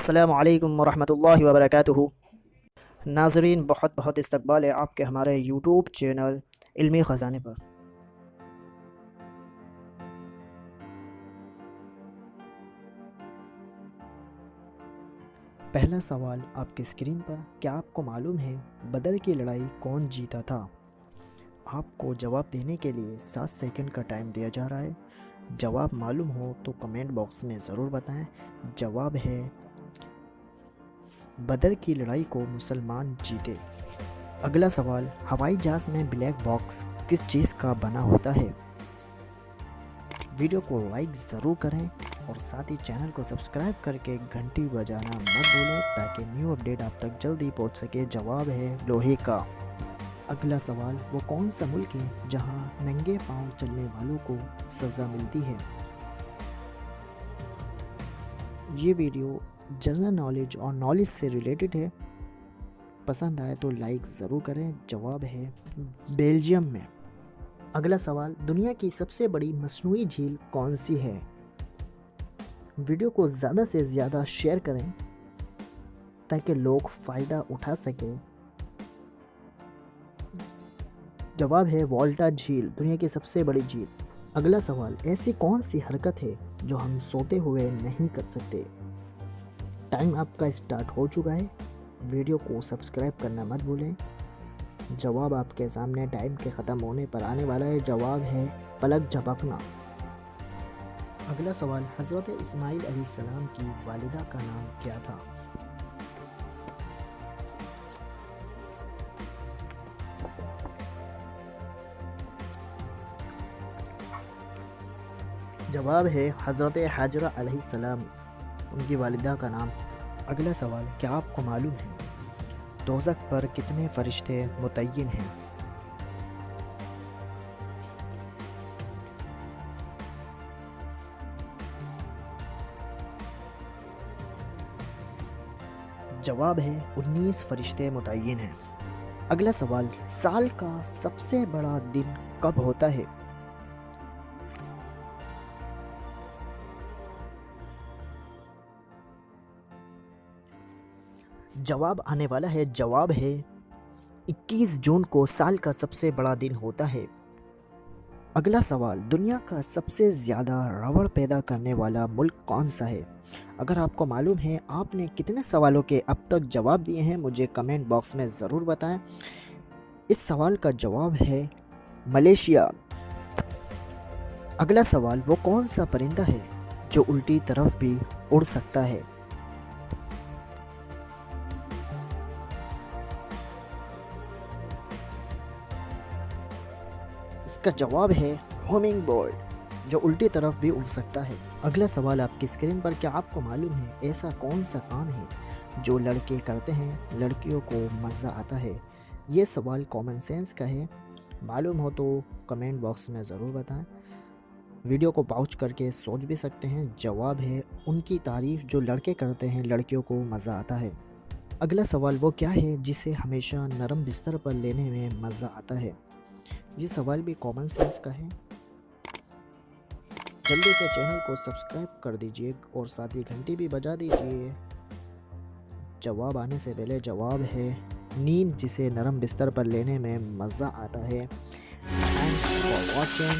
अस्सलामु अलैकुम वरहमतुल्लाहि वबरकातुहू। नाज़रीन, बहुत बहुत इस्तकबाल है आपके हमारे यूट्यूब चैनल इल्मी ख़ज़ाने पर। पहला सवाल आपकी स्क्रीन पर, क्या आपको मालूम है बदर की लड़ाई कौन जीता था? आपको जवाब देने के लिए 7 सेकंड का टाइम दिया जा रहा है। जवाब मालूम हो तो कमेंट बॉक्स में ज़रूर बताएं। जवाब है बदर की लड़ाई को मुसलमान जीते। अगला सवाल, हवाई जहाज़ में ब्लैक बॉक्स किस चीज़ का बना होता है? वीडियो को लाइक ज़रूर करें और साथ ही चैनल को सब्सक्राइब करके घंटी बजाना मत भूलें ताकि न्यू अपडेट आप तक जल्दी पहुंच सके। जवाब है लोहे का। अगला सवाल, वो कौन सा मुल्क है जहां नंगे पांव चलने वालों को सज़ा मिलती है? ये वीडियो जनरल नॉलेज और नॉलेज से रिलेटेड है। पसंद आए तो लाइक ज़रूर करें। जवाब है बेल्जियम में। अगला सवाल, दुनिया की सबसे बड़ी मसनूई झील कौन सी है? वीडियो को ज़्यादा से ज़्यादा शेयर करें ताकि लोग फ़ायदा उठा सकें। जवाब है वोल्टा झील, दुनिया की सबसे बड़ी झील। अगला सवाल, ऐसी कौन सी हरकत है जो हम सोते हुए नहीं कर सकते? टाइम आपका स्टार्ट हो चुका है। वीडियो को सब्सक्राइब करना मत भूलें। जवाब आपके सामने टाइम के ख़त्म होने पर आने वाला है। जवाब है पलक झपकना। अगला सवाल, हज़रत इस्माइल अलैहिस्सलाम की वालिदा का नाम क्या था? जवाब है हज़रत हाजरा अलैहिस्सलाम, उनकी वालिदा का नाम। अगला सवाल, क्या आपको मालूम है दोज़ख पर कितने फरिश्ते मुतय्यन हैं? जवाब है 19 फरिश्ते मुतय्यन हैं। अगला सवाल, साल का सबसे बड़ा दिन कब होता है? जवाब आने वाला है। जवाब है 21 जून को साल का सबसे बड़ा दिन होता है। अगला सवाल, दुनिया का सबसे ज़्यादा रबड़ पैदा करने वाला मुल्क कौन सा है? अगर आपको मालूम है आपने कितने सवालों के अब तक जवाब दिए हैं मुझे कमेंट बॉक्स में ज़रूर बताएं। इस सवाल का जवाब है मलेशिया। अगला सवाल, वो कौन सा परिंदा है जो उल्टी तरफ भी उड़ सकता है? इसका जवाब है होमिंग बर्ड, जो उल्टी तरफ भी उड़ सकता है। अगला सवाल आपकी स्क्रीन पर, क्या आपको मालूम है ऐसा कौन सा काम है जो लड़के करते हैं लड़कियों को मज़ा आता है? ये सवाल कॉमन सेंस का है। मालूम हो तो कमेंट बॉक्स में ज़रूर बताएं। वीडियो को पॉज करके सोच भी सकते हैं। जवाब है उनकी तारीफ़ जो लड़के करते हैं लड़कियों को मज़ा आता है। अगला सवाल, वो क्या है जिसे हमेशा नरम बिस्तर पर लेने में मज़ा आता है? ये सवाल भी कॉमन सेंस का है। जल्दी से चैनल को सब्सक्राइब कर दीजिए और साथ ही घंटी भी बजा दीजिए। जवाब आने से पहले जवाब है नींद, जिसे नरम बिस्तर पर लेने में मज़ा आता है। Thanks for watching.